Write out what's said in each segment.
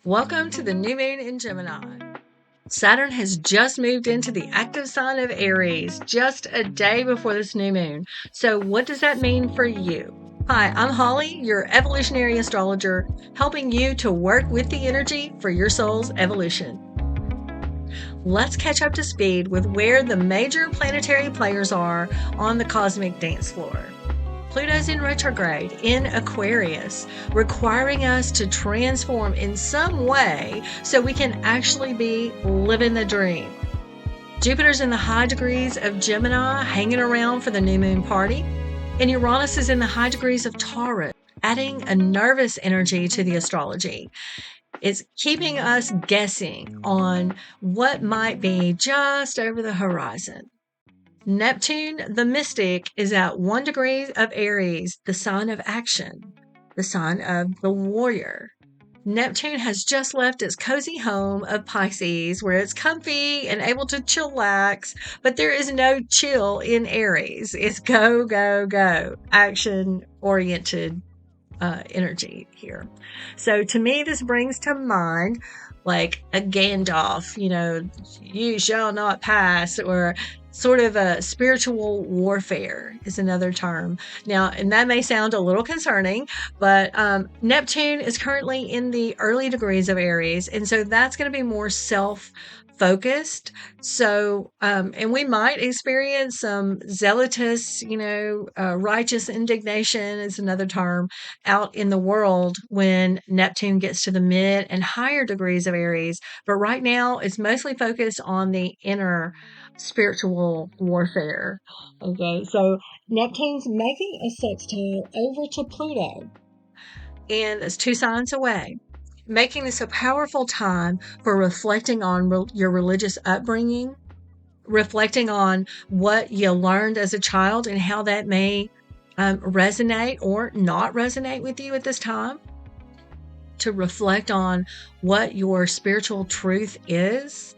Welcome to the new moon in Gemini. Saturn has just moved into the active sign of Aries just a day before this new moon. So, what does that mean for you? Hi, I'm Holly, your evolutionary astrologer, helping you to work with the energy for your soul's evolution. Let's catch up to speed with where the major planetary players are on the cosmic dance floor. Pluto's in retrograde in Aquarius, requiring us to transform in some way so we can actually be living the dream. Jupiter's in the high degrees of Gemini, hanging around for the new moon party, and Uranus is in the high degrees of Taurus, adding a nervous energy to the astrology. It's keeping us guessing on what might be just over the horizon. Neptune, the mystic, is at 1 degree of Aries, the sign of action, the sign of the warrior. Neptune has just left its cozy home of Pisces, where it's comfy and able to chillax, but there is no chill in Aries. It's go, go, go, action-oriented energy here. So to me, this brings to mind like a Gandalf, you shall not pass, or sort of a spiritual warfare is another term. Now, and that may sound a little concerning, but Neptune is currently in the early degrees of Aries. And so that's going to be more self-focused. So, and we might experience some zealotous, righteous indignation is another term out in the world when Neptune gets to the mid and higher degrees of Aries. But right now, it's mostly focused on the inner spiritual warfare. Okay, so Neptune's making a sextile over to Pluto, and it's 2 signs away, making this a powerful time for reflecting on your religious upbringing, reflecting on what you learned as a child and how that may resonate or not resonate with you at this time, to reflect on what your spiritual truth is.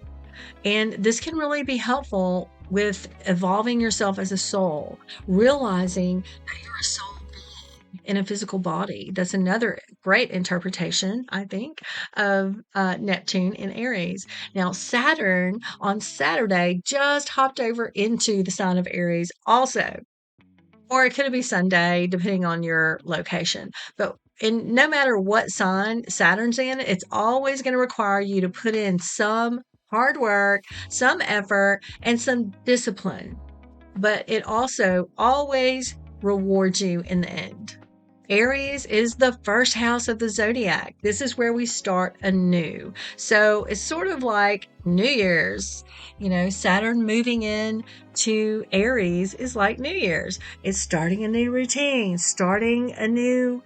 And this can really be helpful with evolving yourself as a soul, realizing that you're a soul being in a physical body. That's another great interpretation, I think, of Neptune in Aries. Now, Saturn on Saturday just hopped over into the sign of Aries also, or it could be Sunday, depending on your location. But no matter what sign Saturn's in, it's always going to require you to put in some hard work, some effort, and some discipline. But it also always rewards you in the end. Aries is the first house of the zodiac. This is where we start anew. So it's sort of like New Year's. Saturn moving in to Aries is like New Year's. It's starting a new routine, starting a new,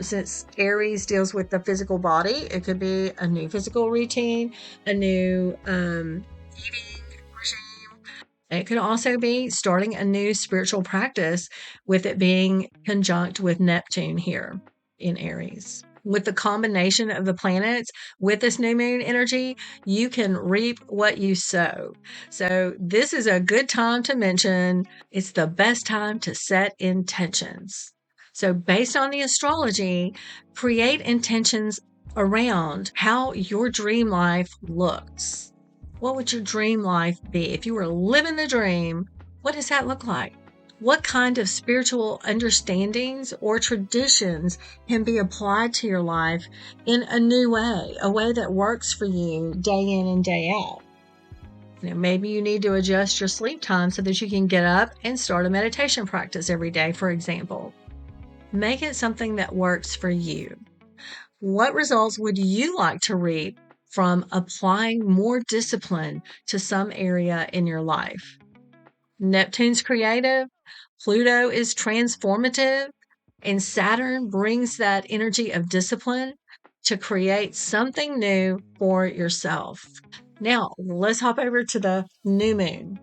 since Aries deals with the physical body, it could be a new physical routine, a new eating regime. It could also be starting a new spiritual practice, with it being conjunct with Neptune here in Aries. With the combination of the planets with this new moon energy, you can reap what you sow. So this is a good time to mention it's the best time to set intentions. So based on the astrology, create intentions around how your dream life looks. What would your dream life be? If you were living the dream, what does that look like? What kind of spiritual understandings or traditions can be applied to your life in a new way, a way that works for you day in and day out? Maybe you need to adjust your sleep time so that you can get up and start a meditation practice every day, for example. Make it something that works for you. What results would you like to reap from applying more discipline to some area in your life? Neptune's creative, Pluto is transformative, and Saturn brings that energy of discipline to create something new for yourself. Now, let's hop over to the new moon.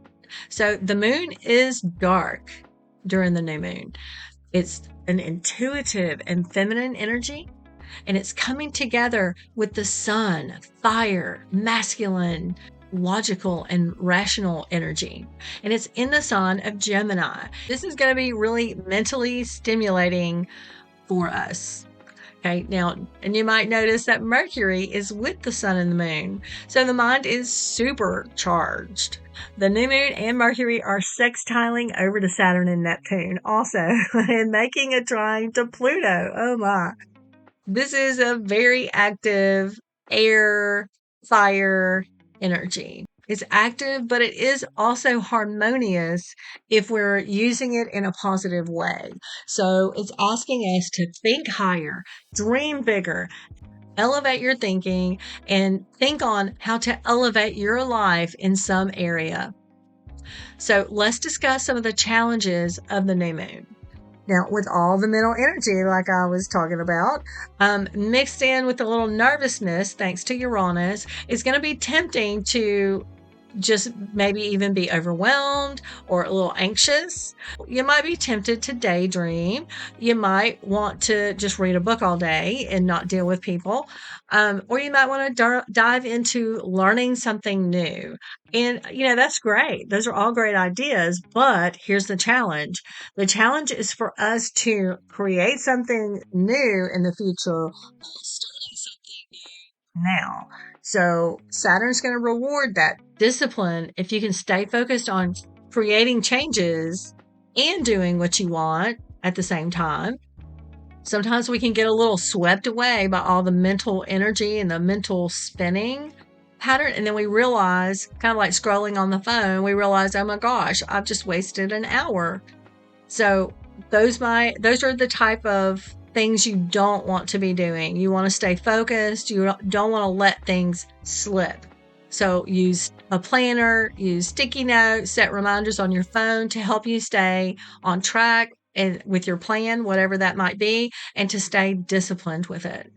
So the moon is dark during the new moon. It's an intuitive and feminine energy, and it's coming together with the sun, fire, masculine, logical, and rational energy. And it's in the sign of Gemini. This is going to be really mentally stimulating for us. Okay, now, and you might notice that Mercury is with the sun and the moon. So the mind is super charged. The new moon and Mercury are sextiling over to Saturn and Neptune also, and making a trine to Pluto. Oh my. This is a very active air, fire energy. It's active, but it is also harmonious if we're using it in a positive way. So it's asking us to think higher, dream bigger, elevate your thinking, and think on how to elevate your life in some area. So let's discuss some of the challenges of the new moon. Now, with all the mental energy, like I was talking about, mixed in with a little nervousness, thanks to Uranus, it's going to be tempting to just maybe even be overwhelmed or a little anxious. You might be tempted to daydream. You might want to just read a book all day and not deal with people. Or you might want to dive into learning something new. And, that's great. Those are all great ideas. But here's the challenge. The challenge is for us to create something new in the future, starting something now. So Saturn's going to reward that discipline if you can stay focused on creating changes and doing what you want at the same time. Sometimes we can get a little swept away by all the mental energy and the mental spinning pattern. And then we realize, kind of like scrolling on the phone, we realize, oh my gosh, I've just wasted an hour. So those are the type of things you don't want to be doing. You want to stay focused. You don't want to let things slip. So use a planner, use sticky notes, set reminders on your phone to help you stay on track and with your plan, whatever that might be, and to stay disciplined with it.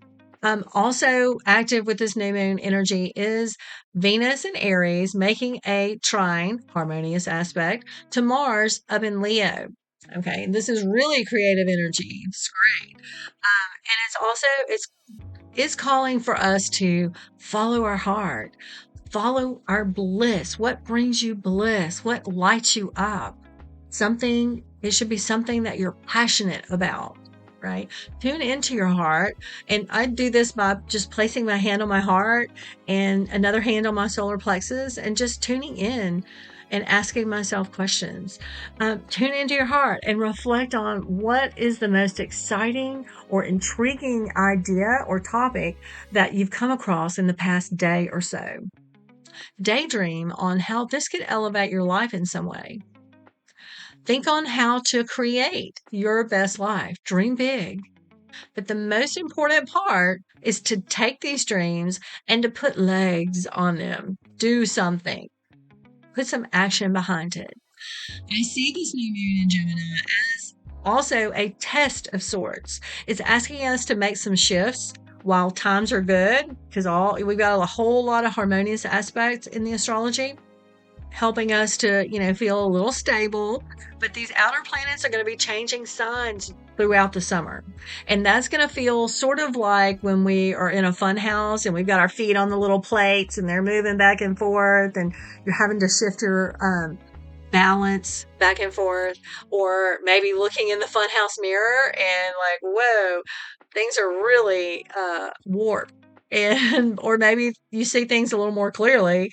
Also active with this new moon energy is Venus and Aries making a trine, harmonious aspect, to Mars up in Leo. Okay, this is really creative energy. It's great. And it's calling for us to follow our heart, follow our bliss. What brings you bliss? What lights you up? It should be something that you're passionate about, right? Tune into your heart. And I do this by just placing my hand on my heart and another hand on my solar plexus and just tuning in and asking myself questions. Tune into your heart and reflect on what is the most exciting or intriguing idea or topic that you've come across in the past day or so. Daydream on how this could elevate your life in some way. Think on how to create your best life. Dream big. But the most important part is to take these dreams and to put legs on them. Do something. Put some action behind it. I see this new moon in Gemini as also a test of sorts. It's asking us to make some shifts while times are good, because we've got a whole lot of harmonious aspects in the astrology, helping us to, feel a little stable. But these outer planets are going to be changing signs throughout the summer. And that's going to feel sort of like when we are in a fun house and we've got our feet on the little plates and they're moving back and forth and you're having to shift your balance back and forth, or maybe looking in the funhouse mirror and like, whoa, things are really warped. And or maybe you see things a little more clearly.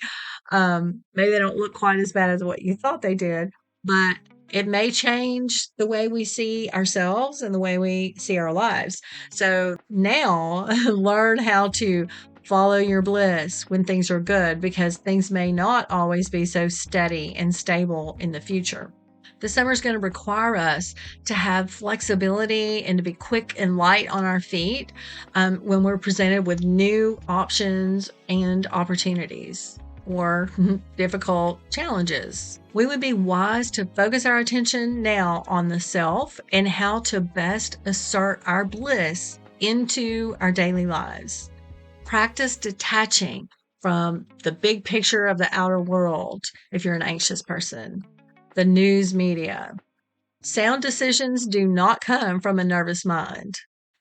Maybe they don't look quite as bad as what you thought they did, but it may change the way we see ourselves and the way we see our lives. So now learn how to follow your bliss when things are good, because things may not always be so steady and stable in the future. The summer is going to require us to have flexibility and to be quick and light on our feet when we're presented with new options and opportunities or difficult challenges. We would be wise to focus our attention now on the self and how to best assert our bliss into our daily lives. Practice detaching from the big picture of the outer world if you're an anxious person, the news media. Sound decisions do not come from a nervous mind.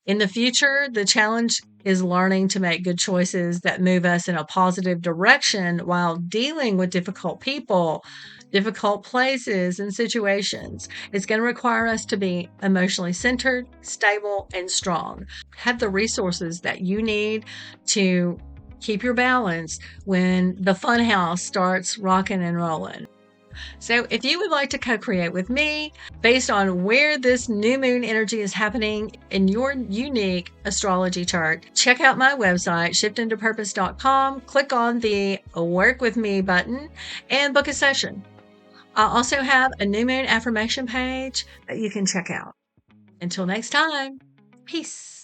In the future, the challenge is learning to make good choices that move us in a positive direction while dealing with difficult people, difficult places, and situations. It's going to require us to be emotionally centered, stable, and strong. Have the resources that you need to keep your balance when the fun house starts rocking and rolling. So, if you would like to co create with me based on where this new moon energy is happening in your unique astrology chart, check out my website, shiftingtopurpose.com. Click on the Work with Me button and book a session. I also have a new moon affirmation page that you can check out. Until next time, peace.